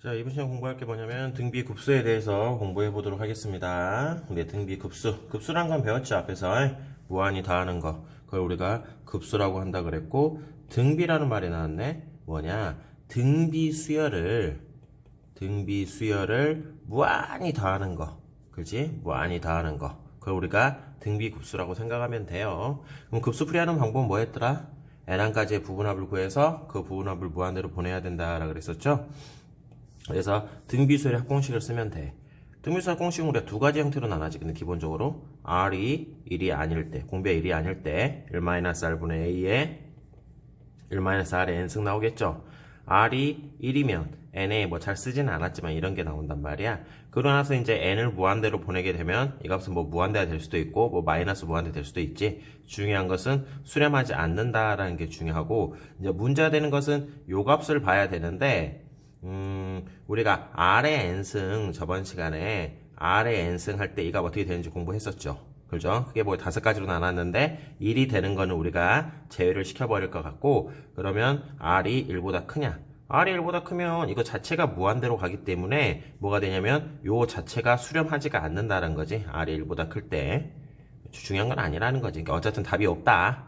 자, 이번 시간 공부할 게 뭐냐면 등비 급수에 대해서 공부해 보도록 하겠습니다. 근데 등비 급수, 급수란 건 배웠죠, 앞에서. 무한히 더하는 거. 그걸 우리가 급수라고 한다 그랬고, 등비라는 말이 나왔네. 뭐냐? 등비 수열을 무한히 더하는 거. 그지? 무한히 더하는 거. 그걸 우리가 등비 급수라고 생각하면 돼요. 그럼 급수 풀이하는 방법은 뭐였더라? n항까지의 부분합을 구해서 그 부분합을 무한대로 보내야 된다라고 그랬었죠? 그래서 등비수열의 합공식을 쓰면 돼. 등비수열 합공식은 우리가 두 가지 형태로 나눠지. 근데 기본적으로 R이 1이 아닐 때, 공비가 1이 아닐 때 1-R분의 A에 1-R의 N승 나오겠죠. R이 1이면 N에 뭐 잘 쓰지는 않았지만 이런 게 나온단 말이야. 그러고 나서 이제 N을 무한대로 보내게 되면 이 값은 뭐 무한대가 될 수도 있고 뭐 마이너스 무한대 될 수도 있지. 중요한 것은 수렴하지 않는다라는 게 중요하고, 이제 문제가 되는 것은 요 값을 봐야 되는데, 우리가 R의 N승, 저번 시간에 R의 N승 할 때 이가 어떻게 되는지 공부했었죠. 그죠? 그게 뭐 5가지로 나눴는데 1이 되는 거는 우리가 제외를 시켜버릴 것 같고, 그러면 R이 1보다 크냐? R이 1보다 크면 이거 자체가 무한대로 가기 때문에 뭐가 되냐면 요 자체가 수렴하지가 않는다는 거지. R이 1보다 클 때. 중요한 건 아니라는 거지. 그러니까 어쨌든 답이 없다.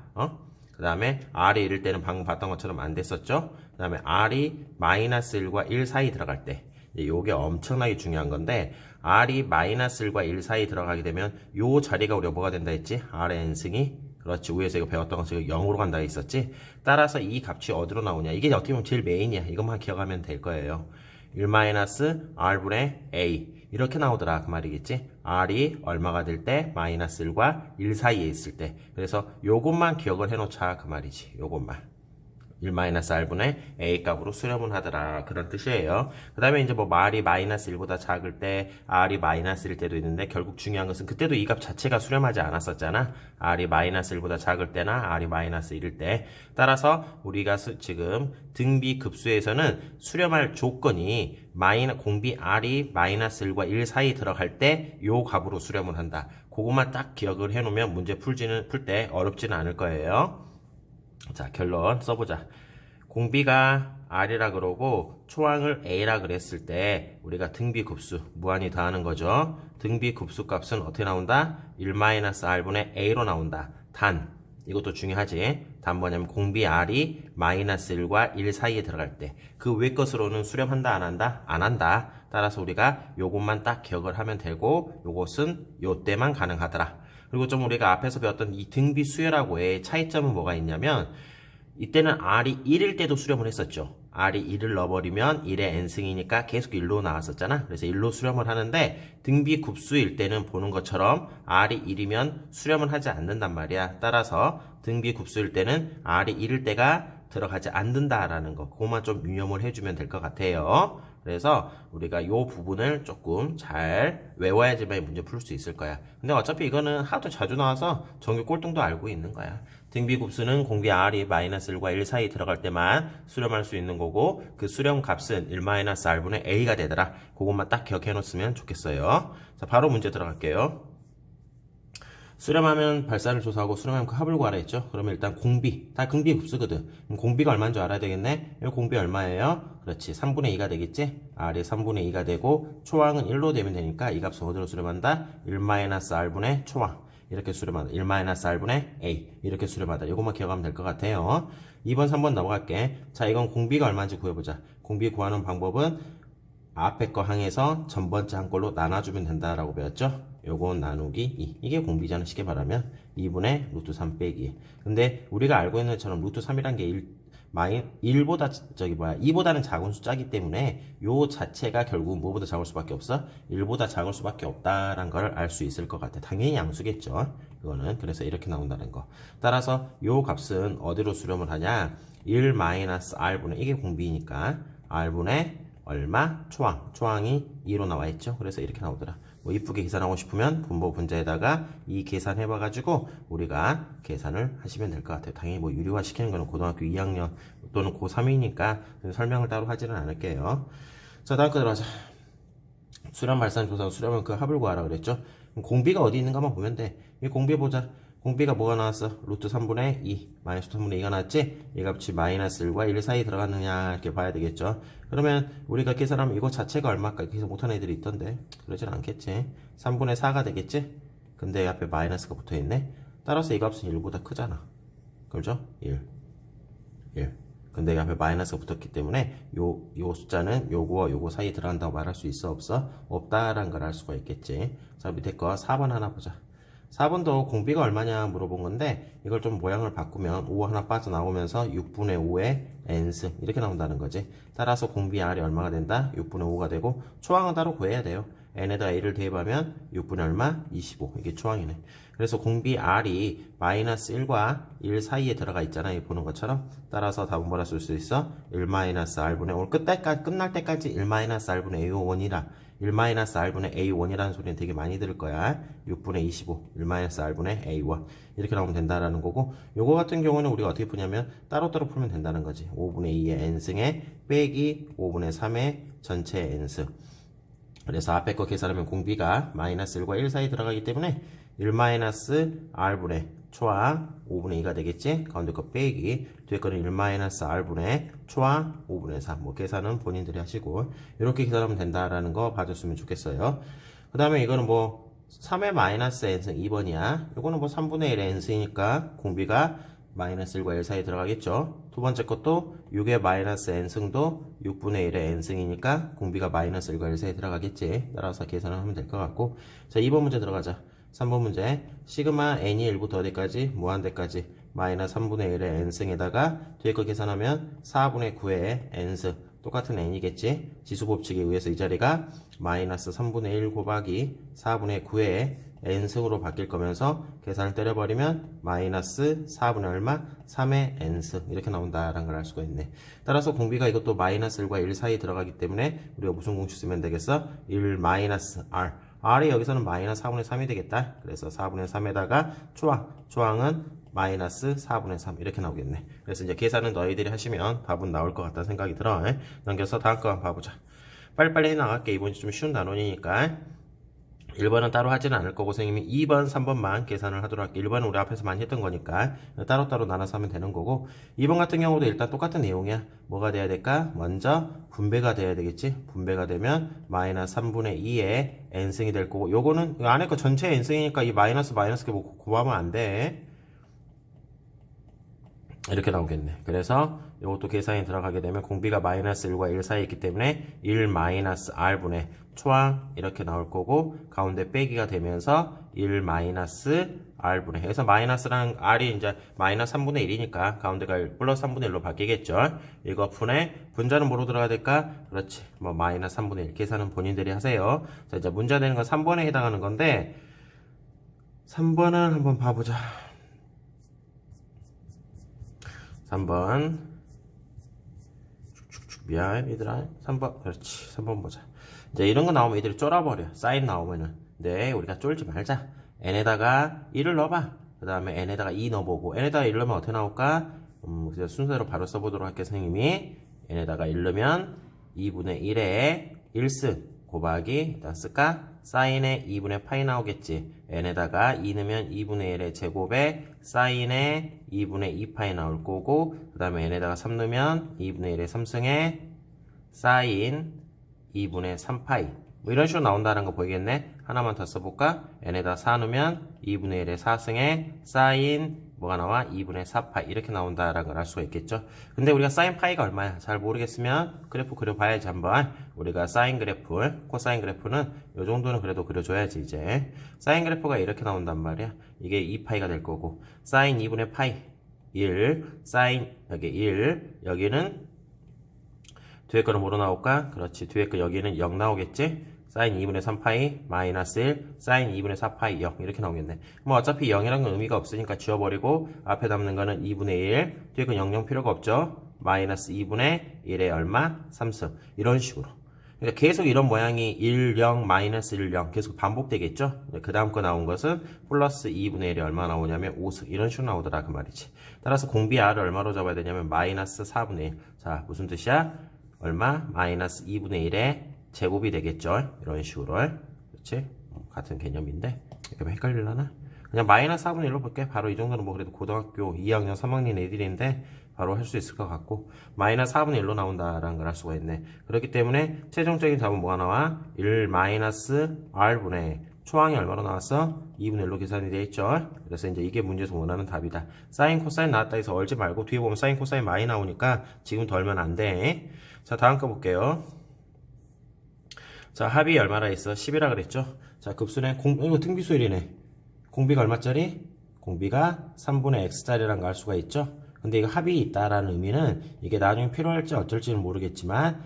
그 다음에 R이 1일 때는 방금 봤던 것처럼 안 됐었죠? 그 다음에 R이 마이너스 1과 1 사이 들어갈 때, 요게 엄청나게 중요한 건데, R이 마이너스 1과 1 사이 들어가게 되면 요 자리가 우리가 뭐가 된다 했지? R의 N승이, 그렇지, 위에서 이거 배웠던 것처럼 0으로 간다 했었지? 따라서 이 값이 어디로 나오냐? 이게 어떻게 보면 제일 메인이야. 이것만 기억하면 될 거예요. 1-R분의 A 이렇게 나오더라 그 말이겠지. R이 얼마가 될 때? 마이너스 1과 1 사이에 있을 때. 그래서 요것만 기억을 해놓자 그 말이지. 요것만 1-R분의 A 값으로 수렴을 하더라, 그런 뜻이에요. 그 다음에 이제 뭐 R이 마이너스 1보다 작을 때, R이 마이너스일 때도 있는데, 결국 중요한 것은 그때도 이 값 자체가 수렴하지 않았었잖아. R이 마이너스 1보다 작을 때나 R이 마이너스 1일 때. 따라서 우리가 지금 등비 급수에서는 수렴할 조건이 공비 R이 마이너스 1과 1 사이 들어갈 때 요 값으로 수렴을 한다. 그것만 딱 기억을 해놓으면 문제 풀 때 어렵지는 않을 거예요. 자, 결론 써보자. 공비가 R이라 그러고 초항을 A라 그랬을 때 우리가 등비급수 무한히 더하는 거죠. 등비급수 값은 어떻게 나온다? 1-R분의 A로 나온다. 단, 이것도 중요하지. 단 뭐냐면 공비 R이 마이너스 1과 1 사이에 들어갈 때 그 외 것으로는 수렴한다 안 한다? 안 한다. 따라서 우리가 요것만 딱 기억을 하면 되고, 요것은 요때만 가능하더라. 그리고 좀 우리가 앞에서 배웠던 이 등비 수열하고의 차이점은 뭐가 있냐면, 이때는 R이 1일 때도 수렴을 했었죠. R이 1을 넣어버리면 1의 N승이니까 계속 1로 나왔었잖아. 그래서 1로 수렴을 하는데, 등비 급수일 때는 보는 것처럼 R이 1이면 수렴을 하지 않는단 말이야. 따라서 등비 급수일 때는 R이 1일 때가 들어가지 않는다라는 거, 그것만 좀 유념을 해주면 될 것 같아요. 그래서 우리가 요 부분을 조금 잘 외워야지만 문제 풀 수 있을 거야. 근데 어차피 이거는 하도 자주 나와서 정규 꼴등도 알고 있는 거야. 등비급수는 공비 R이 마이너스 1과 1 사이 들어갈 때만 수렴할 수 있는 거고, 그 수렴 값은 1-R분의 A가 되더라. 그것만 딱 기억해 놓으면 좋겠어요. 자, 바로 문제 들어갈게요. 수렴하면 발산을 조사하고 수렴하면 그 합을 구하라 했죠. 그러면 일단 공비, 다 등비급수거든. 그럼 공비가 얼마인 줄 알아야 되겠네. 여기 공비 얼마예요? 그렇지, 3분의 2가 되겠지. R이 3분의 2가 되고 초항은 1로 되면 되니까 이 값은 어디로 수렴한다? 1-R분의 초항, 이렇게 수렴한다. 1-R분의 A 이렇게 수렴하다. 이것만 기억하면 될 것 같아요. 2번 3번 넘어갈게. 자, 이건 공비가 얼마인지 구해보자. 공비 구하는 방법은 앞에 거 항에서 전번째 한 걸로 나눠주면 된다라고 배웠죠? 요건 나누기 2. 이게 공비잖아, 쉽게 말하면. 2분의 루트 3 빼기. 근데 우리가 알고 있는 것처럼 루트 3이란 게 1보다, 2보다는 작은 숫자이기 때문에 요 자체가 결국 뭐보다 작을 수밖에 없어? 1보다 작을 수밖에 없다라는 걸 알 수 있을 것 같아. 당연히 양수겠죠. 이거는. 그래서 이렇게 나온다는 거. 따라서 요 값은 어디로 수렴을 하냐? 1-R분의, 이게 공비니까 R분의 얼마? 초항이 2로 나와 있죠. 그래서 이렇게 나오더라. 뭐 이쁘게 계산하고 싶으면 분모 분자에다가 이 계산해봐가지고 우리가 계산을 하시면 될 것 같아요. 당연히 뭐 유리화 시키는 거는 고등학교 2학년 또는 고3이니까 설명을 따로 하지는 않을게요. 자, 다음 거 들어가자. 수렴 발산 조사, 수렴은 그 합을 구하라 그랬죠. 공비가 어디 있는가만 보면 돼. 이 공비 보자. 공비가 뭐가 나왔어? 루트 3분의 2 마이너스 3분의 2가 나왔지? 이 값이 마이너스 1과 1 사이 들어갔느냐 이렇게 봐야 되겠죠. 그러면 우리가 계산하면 이거 자체가 얼마일까? 계산 못하는 애들이 있던데 그러진 않겠지. 3분의 4가 되겠지? 근데 앞에 마이너스가 붙어있네. 따라서 이 값은 1보다 크잖아. 그렇죠? 1 근데 앞에 마이너스가 붙었기 때문에 요 숫자는 요거와 요거 사이에 들어간다고 말할 수 있어? 없어? 없다라는 걸 알 수가 있겠지. 자, 밑에 거 4번 하나 보자. 4번도 공비가 얼마냐 물어본 건데 이걸 좀 모양을 바꾸면 5 하나 빠져나오면서 6분의 5의 n승 이렇게 나온다는 거지. 따라서 공비 R이 얼마가 된다? 6분의 5가 되고 초항은 따로 구해야 돼요. n에다 a를 대입하면 6분의 얼마? 25. 이게 초항이네. 그래서 공비 R이 마이너스 1과 1 사이에 들어가 있잖아. 이 보는 것처럼. 따라서 답은 뭐라 쓸 수 있어? 1 마이너스 R분의 오늘 끝날 때까지 1 마이너스 R분의 A1이라 1 마이너스 R분의 A1이라는 소리는 되게 많이 들을 거야. 6분의 25 1 마이너스 R분의 A1 이렇게 나오면 된다라는 거고 요거 같은 경우는 우리가 어떻게 푸냐면 따로따로 풀면 된다는 거지. 5분의 2의 n승에 빼기 5분의 3의 전체 n승. 그래서 앞에 거 계산하면 공비가 마이너스 1과 1 사이 들어가기 때문에 1 마이너스 R분의 초항 5분의 2가 되겠지? 가운데 거 빼기 뒤에 거는 1 마이너스 R분의 초항 5분의 3 뭐 계산은 본인들이 하시고 이렇게 계산하면 된다라는 거 봐줬으면 좋겠어요. 그 다음에 이거는 뭐 3의 마이너스 n승 2번이야. 이거는 뭐 3분의 1의 n승이니까 공비가 마이너스 1과 1 사이 들어가겠죠. 두 번째 것도 6의 마이너스 n승도 6분의 1의 n승이니까 공비가 마이너스 1과 1 사이 들어가겠지. 따라서 계산을 하면 될 것 같고 자 2번 문제 들어가자. 3번 문제 시그마 n이 1부터 어디까지? 무한대까지 마이너스 3분의 1의 n승에다가 뒤에 거 계산하면 4분의 9의 n승 똑같은 n이겠지. 지수법칙에 의해서 이 자리가 마이너스 3분의 1 곱하기 4분의 9의 n승으로 바뀔 거면서 계산을 때려버리면 마이너스 4분의 얼마? 3의 n승 이렇게 나온다라는 걸 알 수가 있네. 따라서 공비가 이것도 마이너스 1과 1 사이에 들어가기 때문에 우리가 무슨 공식 쓰면 되겠어? 1 마이너스 r r이 여기서는 마이너스 4분의 3이 되겠다. 그래서 4분의 3에다가 초항은 마이너스 4분의 3 이렇게 나오겠네. 그래서 이제 계산은 너희들이 하시면 답은 나올 것 같다는 생각이 들어. 넘겨서 다음 거 한번 봐보자. 빨리빨리 해나갈게. 이번이 좀 쉬운 단원이니까 1번은 따로 하지는 않을 거고 선생님이 2번, 3번만 계산을 하도록 할게. 1번은 우리 앞에서 많이 했던 거니까 따로따로 나눠서 하면 되는 거고 2번 같은 경우도 일단 똑같은 내용이야. 뭐가 돼야 될까? 먼저 분배가 돼야 되겠지. 분배가 되면 마이너스 3분의 2의 n승이 될 거고 요거는 이 안에 거 전체 n승이니까 이 마이너스 뭐 곱하면 안 돼. 이렇게 나오겠네. 그래서 이것도 계산이 들어가게 되면 공비가 마이너스 1과 1 사이에 있기 때문에 1 마이너스 R분의 초항 이렇게 나올 거고 가운데 빼기가 되면서 1 마이너스 R분의 그래서 마이너스랑 R이 이제 마이너스 3분의 1이니까 가운데가 플러스 3분의 1로 바뀌겠죠. 이거 분의 분자는 뭐로 들어가야 될까? 그렇지. 뭐 마이너스 3분의 1 계산은 본인들이 하세요. 자 이제 문제가 되는 건 3번에 해당하는 건데 3번을 한번 봐보자. 3번 미안 얘들아 3번 그렇지 3번 보자. 이제 이런 거 나오면 얘들이 쫄아버려. 사인 나오면은 근데 우리가 쫄지 말자. n에다가 1을 넣어봐. 그 다음에 n에다가 2 넣어보고 n에다가 1 넣으면 어떻게 나올까? 그래서 순서대로 바로 써보도록 할게. 선생님이 n에다가 1 넣으면 2분의 1의 1승 곱하기 일단 쓸까? 사인의 2분의 파이 나오겠지. n에다가 2 넣으면 2분의 1의 제곱에 사인의 2분의 2파이 나올 거고 그 다음에 n에다가 3 넣으면 2분의 1의 3승에 사인 2분의 3파이 뭐 이런 식으로 나온다는 거 보이겠네. 하나만 더 써볼까? n에다 4 넣으면 2분의 1의 4승에 사인 뭐가 나와? 2분의 4파이 이렇게 나온다라는 걸 알 수가 있겠죠. 근데 우리가 사인 파이가 얼마야? 잘 모르겠으면 그래프 그려봐야지 한번. 우리가 사인 그래프, 코사인 그래프는 요 정도는 그래도 그려줘야지 이제. 사인 그래프가 이렇게 나온단 말이야. 이게 2파이가 될 거고 사인 2분의 파이 1, 사인 여기 1, 여기는 뒤에 거는 뭐로 나올까? 그렇지. 뒤에 거 여기는 0 나오겠지? 사인 2분의 3파이 마이너스 1 사인 2분의 4파이 0 이렇게 나오겠네. 뭐 어차피 0이라는 건 의미가 없으니까 지워버리고 앞에 담는 거는 2분의 1 뒤에 건 0 필요가 없죠. 마이너스 2분의 1의 얼마? 3승 이런 식으로. 그러니까 계속 이런 모양이 1, 0, 마이너스 1, 0 계속 반복되겠죠. 그 다음 거 나온 것은 플러스 2분의 1이 얼마 나오냐면 5승 이런 식으로 나오더라 그 말이지. 따라서 공비 R을 얼마로 잡아야 되냐면 마이너스 4분의 1. 자 무슨 뜻이야? 얼마? 마이너스 2분의 1의 제곱이 되겠죠. 이런 식으로. 그렇지? 같은 개념인데. 이렇게 헷갈리려나? 그냥 마이너스 4분의 1로 볼게. 바로 이 정도는 뭐 그래도 고등학교 2학년 3학년 애들인데 바로 할 수 있을 것 같고, 마이너스 4분의 1로 나온다라는 걸 알 수가 있네. 그렇기 때문에 최종적인 답은 뭐가 나와? 1 마이너스 r분의 초항이 얼마로 나왔어? 2분의 1로 계산이 되어 있죠. 그래서 이제 이게 문제에서 원하는 답이다. 사인 코사인 나왔다 해서 얼지 말고 뒤에 보면 사인 코사인 많이 나오니까 지금 덜면 안 돼. 자, 다음 거 볼게요. 자, 합이 얼마나 있어? 10이라 그랬죠? 자, 급수네. 이거 등비수열이네. 공비가 얼마짜리? 공비가 3분의 x짜리라는 걸 알 수가 있죠? 근데 이거 합이 있다라는 의미는 이게 나중에 필요할지 어쩔지는 모르겠지만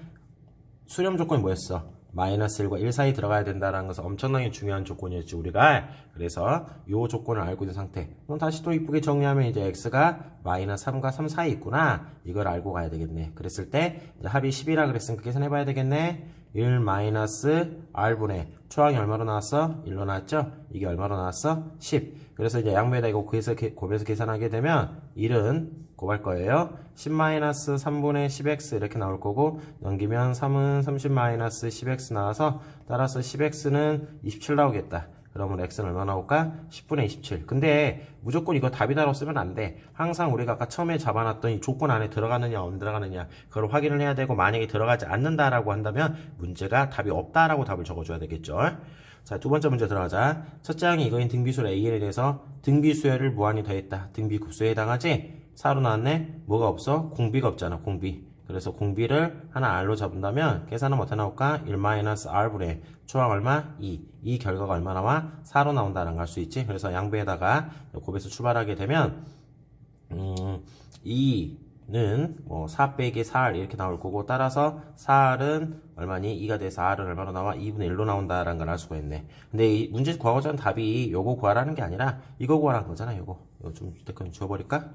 수렴 조건이 뭐였어? 마이너스 1과 1 사이 들어가야 된다는 것은 엄청나게 중요한 조건이었지 우리가. 그래서 이 조건을 알고 있는 상태. 그럼 다시 또 이쁘게 정리하면 이제 x가 마이너스 3과 3 사이 있구나. 이걸 알고 가야 되겠네. 그랬을 때 이제 합이 10이라 그랬으니까 계산해봐야 되겠네. 1 마이너스 r분의 초항이 얼마로 나왔어? 1로 나왔죠? 이게 얼마로 나왔어? 10. 그래서 이제 양변에다 이거 곱해서 계산하게 되면 1은 곱할 거예요. 10 마이너스 3분의 10x 이렇게 나올 거고, 넘기면 3은 30 마이너스 10x 나와서 따라서 10x는 27 나오겠다. 그러면 x는 얼마 나올까? 10분의 27. 근데 무조건 이거 답이다라고 쓰면 안 돼. 항상 우리가 아까 처음에 잡아놨던 이 조건 안에 들어가느냐 안 들어가느냐 그걸 확인을 해야 되고, 만약에 들어가지 않는다라고 한다면 문제가 답이 없다라고 답을 적어줘야 되겠죠. 자, 두 번째 문제 들어가자. 첫째 항이 이거인 등비수열 AN에 대해서 등비수열을 무한히 더했다. 등비급수에 해당하지? 4로 나왔네? 뭐가 없어? 공비가 없잖아, 공비. 그래서 공비를 하나 r로 잡는다면 계산은 어떻게 나올까? 1-r분의 초항 얼마? 2. 이 결과가 얼마 나와? 4로 나온다는 걸 알 수 있지? 그래서 양배에다가 곱해서 출발하게 되면 2는 뭐 4 빼기 4r 이렇게 나올 거고, 따라서 4r은 얼마니? 2가 돼서 r은 얼마로 나와? 2분의 1로 나온다라는 걸 알 수가 있네. 근데 이 문제 과거전 답이 요거 구하라는 게 아니라 이거 구하라는 거잖아. 요거 좀 이때까지 지워버릴까?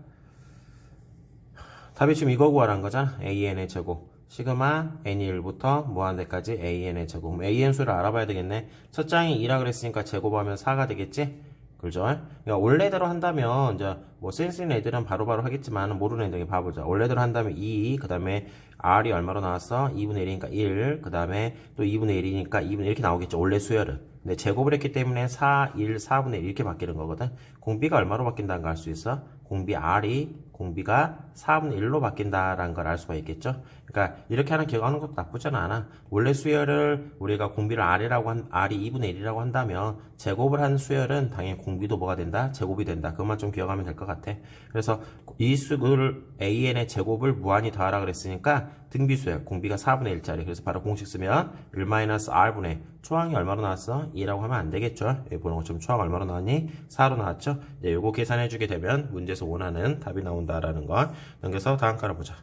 답이 지금 이거 구하라는 거잖아. an의 제곱 시그마 n이 1부터 무한대까지 an의 제곱. 그럼 an 수를 알아봐야 되겠네. 첫 장이 2라 그랬으니까 제곱하면 4가 되겠지? 그죠? 그러니까 원래대로 한다면 이제 뭐 센스 있는 애들은 바로바로 하겠지만 모르는 애들이 봐보자. 원래대로 한다면 2, 그 다음에 r이 얼마로 나왔어? 2분의 1이니까 1, 그 다음에 또 2분의 1이니까 2분의 1 이렇게 나오겠죠. 원래 수열은. 근데 제곱을 했기 때문에 4, 1, 4분의 1 이렇게 바뀌는 거거든. 공비가 얼마로 바뀐다는 걸 알 수 있어? 공비 r이 공비가 4분의 1로 바뀐다라는 걸 알 수가 있겠죠. 그러니까 이렇게 하는 기억하는 것도 나쁘지는 않아. 원래 수열을 우리가 공비를 r이 2분의 1이라고 한다면 제곱을 한 수열은 당연히 공비도 뭐가 된다? 제곱이 된다. 그것만 좀 기억하면 될 것 같아. 그래서 이 수를 an의 제곱을 무한히 더하라 그랬으니까 등비수열 공비가 4분의 1짜리. 그래서 바로 공식 쓰면 1-r분의 초항이 얼마로 나왔어? 2라고 하면 안 되겠죠. 여기 보는 것처럼 초항 얼마로 나왔니? 4로 나왔죠. 이제 요거 계산해주게 되면 문제에서 원하는 답이 나온다라는 거. 넘겨서 다음 거를 보자.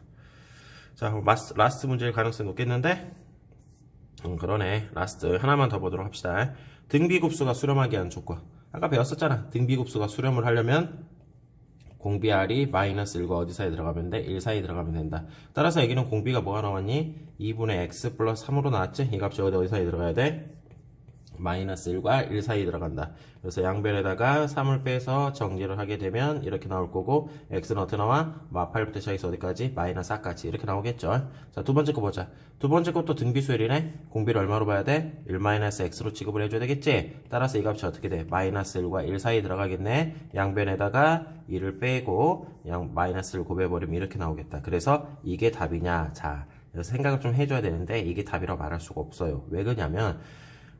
자, 라스트 문제일 가능성이 높겠는데? 그러네. 라스트 하나만 더 보도록 합시다. 등비급수가 수렴하게 하는 조건. 아까 배웠었잖아. 등비급수가 수렴을 하려면 공비 r이 마이너스 1과 어디 사이에 들어가면 돼? 1 사이에 들어가면 된다. 따라서 여기는 공비가 뭐가 나왔니? 2분의 x 플러스 3으로 나왔지? 이 값이 어디 사이에 들어가야 돼? 마이너스 1과 1 사이에 들어간다. 그래서 양변에다가 3을 빼서 정리를 하게 되면 이렇게 나올 거고, x는 어떻게 나와? 8부터 시작해서 어디까지? 마이너스 4까지 이렇게 나오겠죠. 자, 두 번째 거 보자. 두 번째 것도 등비수열이네. 공비를 얼마로 봐야 돼? 1-x로 취급을 해줘야 되겠지. 따라서 이 값이 어떻게 돼? 마이너스 1과 1 사이에 들어가겠네. 양변에다가 2를 빼고 마이너스 1 곱해버리면 이렇게 나오겠다. 그래서 이게 답이냐? 자, 생각을 좀 해줘야 되는데 이게 답이라고 말할 수가 없어요. 왜 그러냐면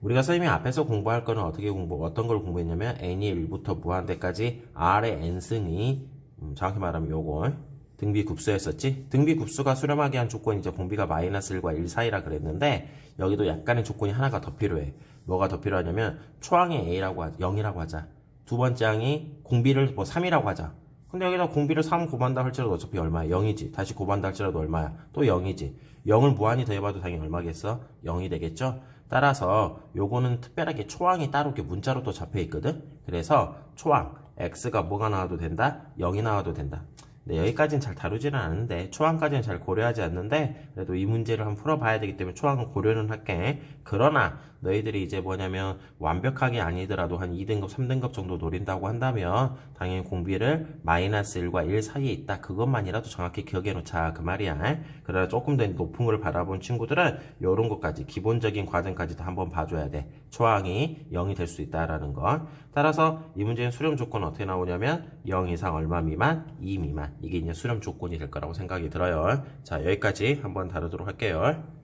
우리가 선생님이 앞에서 공부할 거는 어떤 걸 공부했냐면 n이 1부터 무한대까지 r의 n승이 정확히 말하면 요거 등비급수였었지. 등비급수가 수렴하게 한 조건이 이제 공비가 마이너스 1과 1 사이라 그랬는데 여기도 약간의 조건이 하나가 더 필요해. 뭐가 더 필요하냐면 초항이 a라고 0이라고 하자. 두 번째 항이 공비를 뭐 3이라고 하자. 근데 여기다 공비를 3 곱한다 할지라도 어차피 얼마야? 0이지. 다시 곱한다 할지라도 얼마야? 또 0이지. 0을 무한히 더해봐도 당연히 얼마겠어? 0이 되겠죠? 따라서 요거는 특별하게 초항이 따로 이렇게 문자로 또 잡혀 있거든. 그래서 초항 x가 뭐가 나와도 된다? 0이 나와도 된다. 네, 여기까지는 잘 다루지는 않는데 초항까지는 잘 고려하지 않는데 그래도 이 문제를 한번 풀어봐야 되기 때문에 초항은 고려는 할게. 그러나 너희들이 이제 뭐냐면 완벽하게 아니더라도 한 2등급, 3등급 정도 노린다고 한다면 당연히 공비를 -1과 1 사이에 있다. 그것만이라도 정확히 기억해 놓자 그 말이야. 그러나 조금 더 높은 걸 바라본 친구들은 이런 것까지 기본적인 과정까지도 한번 봐줘야 돼. 초항이 0이 될 수 있다라는 거. 따라서 이 문제는 수렴 조건은 어떻게 나오냐면 0 이상 얼마 미만, 2 미만. 이게 이제 수렴 조건이 될 거라고 생각이 들어요. 자, 여기까지 한번 다루도록 할게요.